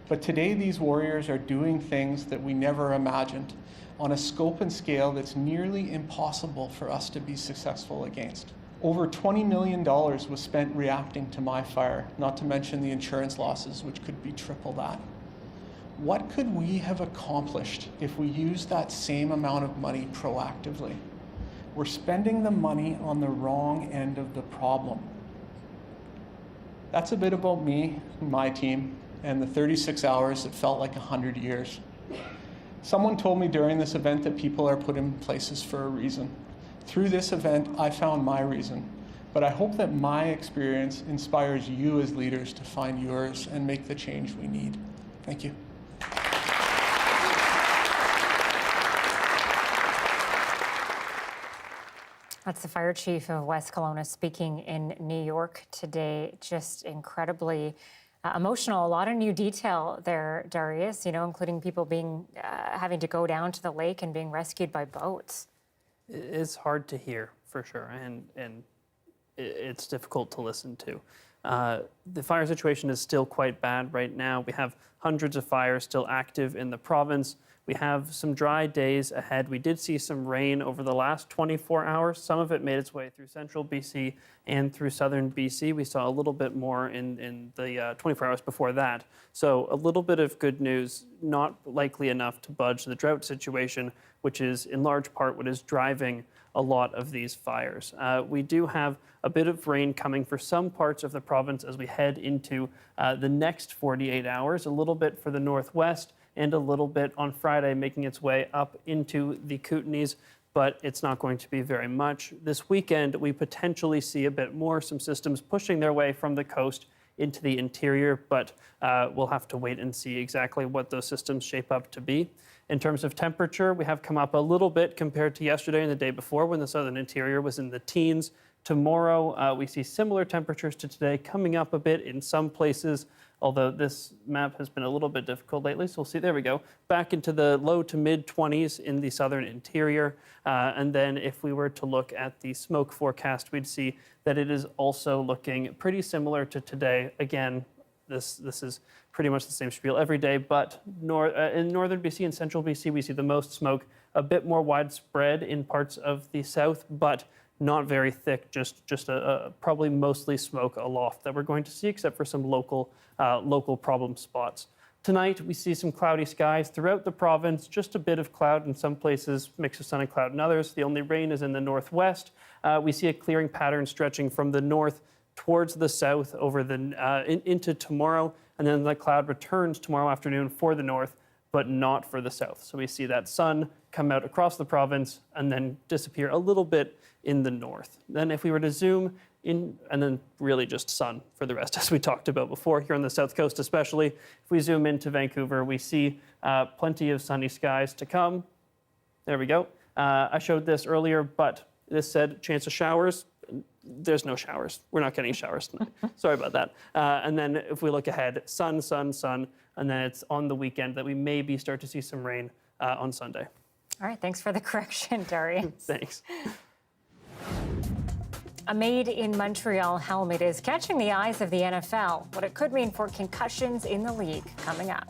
But today these warriors are doing things that we never imagined on a scope and scale that's nearly impossible for us to be successful against. Over $20 million was spent reacting to my fire, not to mention the insurance losses, which could be triple that. What could we have accomplished if we used that same amount of money proactively? We're spending the money on the wrong end of the problem. That's a bit about me and my team and the 36 hours that felt like 100 years. Someone told me during this event that people are put in places for a reason. Through this event, I found my reason, but I hope that my experience inspires you as leaders to find yours and make the change we need. Thank you. That's the fire chief of West Kelowna speaking in New York today. Just incredibly emotional. A lot of new detail there, Darius, including people being having to go down to the lake and being rescued by boats. It's hard to hear, for sure, and it's difficult to listen to. The fire situation is still quite bad right now. We have hundreds of fires still active in the province. We have some dry days ahead. We did see some rain over the last 24 hours. Some of it made its way through central BC and through southern BC. We saw a little bit more in the 24 hours before that. So a little bit of good news, not likely enough to budge the drought situation, which is in large part what is driving a lot of these fires. We do have a bit of rain coming for some parts of the province as we head into the next 48 hours, a little bit for the northwest, and a little bit on Friday, making its way up into the Kootenays, but it's not going to be very much. This weekend, we potentially see a bit more, some systems pushing their way from the coast into the interior, but we'll have to wait and see exactly what those systems shape up to be. In terms of temperature, we have come up a little bit compared to yesterday and the day before when the southern interior was in the teens. Tomorrow, we see similar temperatures to today, coming up a bit in some places, although this map has been a little bit difficult lately. So we'll see, there we go, back into the low to mid 20s in the southern interior. And then if we were to look at the smoke forecast, we'd see that it is also looking pretty similar to today. Again, this is pretty much the same spiel every day, but in northern BC and central BC, we see the most smoke, a bit more widespread in parts of the south, but not very thick, just probably mostly smoke aloft that we're going to see, except for some local problem spots. Tonight, we see some cloudy skies throughout the province, just a bit of cloud in some places, mix of sun and cloud in others. The only rain is in the northwest. We see a clearing pattern stretching from the north towards the south over into tomorrow, and then the cloud returns tomorrow afternoon for the north, but not for the south. So we see that sun come out across the province and then disappear a little bit in the north. Then if we were to zoom in, and then really just sun for the rest, as we talked about before, here on the south coast especially. If we zoom into Vancouver, we see plenty of sunny skies to come. There we go. I showed this earlier, but this said chance of showers. There's no showers. We're not getting showers tonight. Sorry about that. And then if we look ahead, sun, sun, sun, and then it's on the weekend that we maybe start to see some rain on Sunday. All right, thanks for the correction, Darius. Thanks. A Made in Montreal helmet is catching the eyes of the NFL. What it could mean for concussions in the league coming up.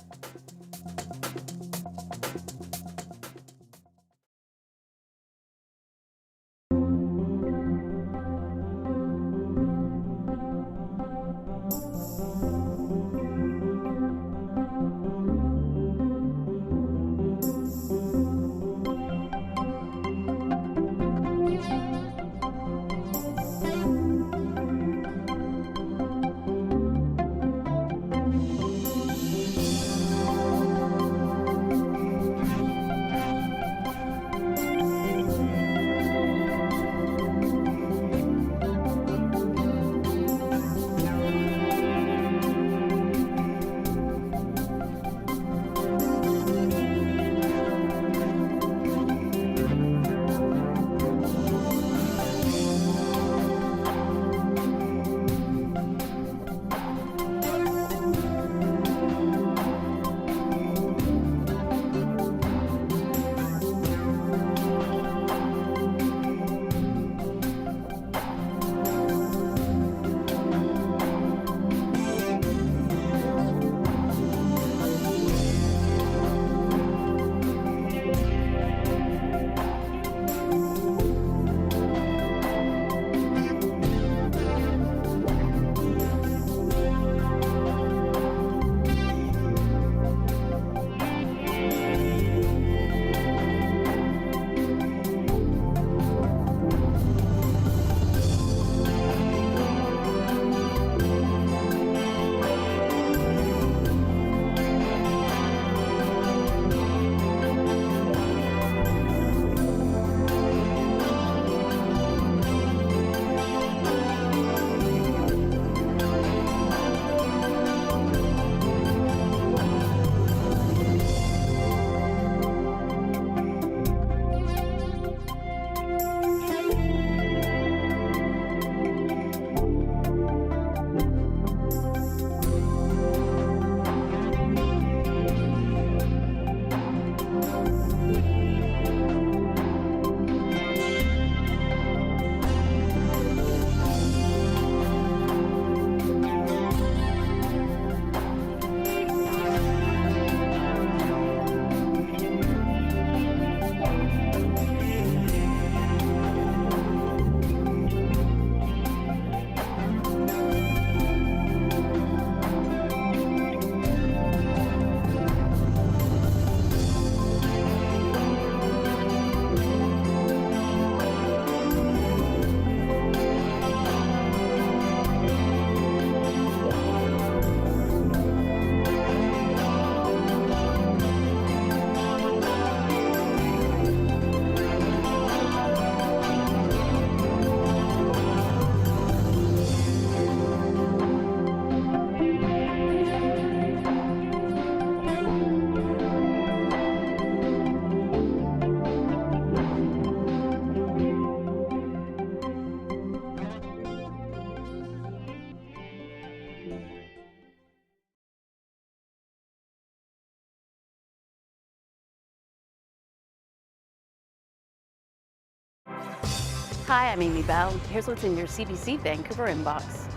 Hi, I'm Amy Bell. Here's what's in your CBC Vancouver inbox.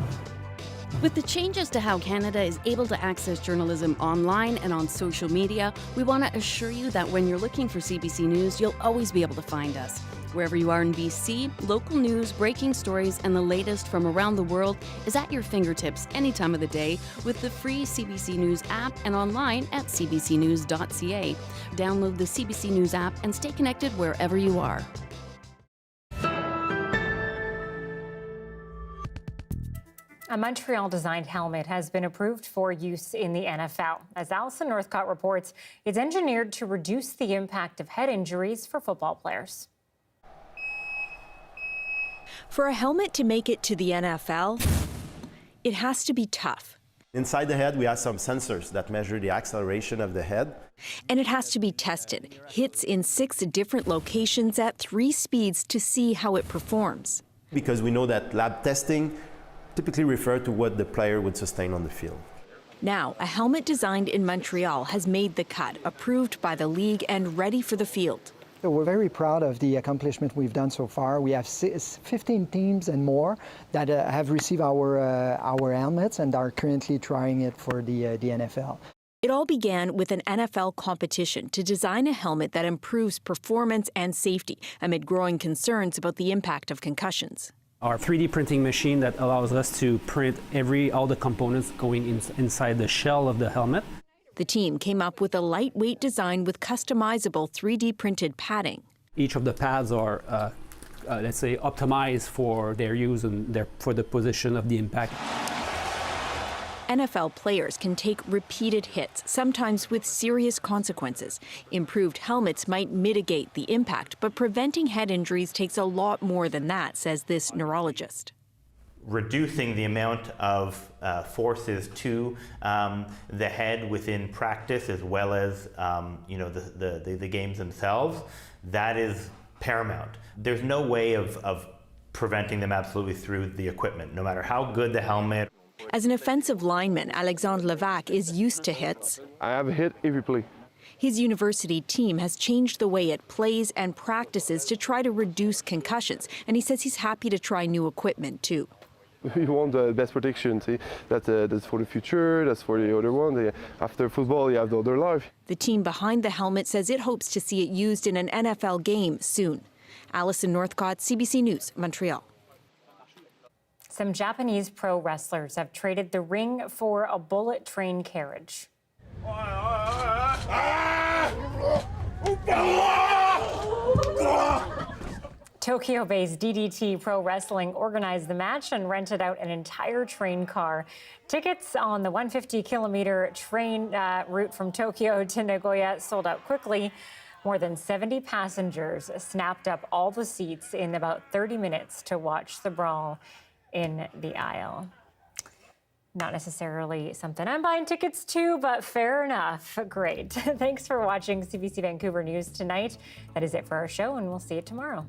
With the changes to how Canada is able to access journalism online and on social media, we want to assure you that when you're looking for CBC News, you'll always be able to find us. Wherever you are in BC, local news, breaking stories, and the latest from around the world is at your fingertips any time of the day with the free CBC News app and online at cbcnews.ca. Download the CBC News app and stay connected wherever you are. A Montreal-designed helmet has been approved for use in the NFL. As Alison Northcott reports, it's engineered to reduce the impact of head injuries for football players. For a helmet to make it to the NFL, it has to be tough. Inside the head, we have some sensors that measure the acceleration of the head. And it has to be tested. Hits in 6 different locations at 3 speeds to see how it performs. Because we know that lab testing typically refer to what the player would sustain on the field. Now, a helmet designed in Montreal has made the cut, approved by the league and ready for the field. We're very proud of the accomplishment we've done so far. We have 15 teams and more that have received our helmets and are currently trying it for the NFL. It all began with an NFL competition to design a helmet that improves performance and safety amid growing concerns about the impact of concussions. Our 3D printing machine that allows us to print all the components going inside the shell of the helmet. The team came up with a lightweight design with customizable 3D printed padding. Each of the pads are, let's say, optimized for their use and for the position of the impact. NFL players can take repeated hits, sometimes with serious consequences. Improved helmets might mitigate the impact, but preventing head injuries takes a lot more than that, says this neurologist. Reducing the amount of forces to the head within practice, as well as the games themselves, that is paramount. There's no way of preventing them absolutely through the equipment, no matter how good the helmet. As an offensive lineman, Alexandre Levac is used to hits. I have a hit every play. His university team has changed the way it plays and practices to try to reduce concussions, and he says he's happy to try new equipment too. You want the best protection, see? That's for the future, that's for the other one. After football, you have the other life. The team behind the helmet says it hopes to see it used in an NFL game soon. Alison Northcott, CBC News, Montreal. Some Japanese pro wrestlers have traded the ring for a bullet train carriage. Tokyo-based DDT Pro Wrestling organized the match and rented out an entire train car. Tickets on the 150-kilometer train route from Tokyo to Nagoya sold out quickly. More than 70 passengers snapped up all the seats in about 30 minutes to watch the brawl in the aisle. Not necessarily something I'm buying tickets to, but fair enough. Great. Thanks for watching CBC Vancouver News tonight. That is it for our show, and we'll see you tomorrow.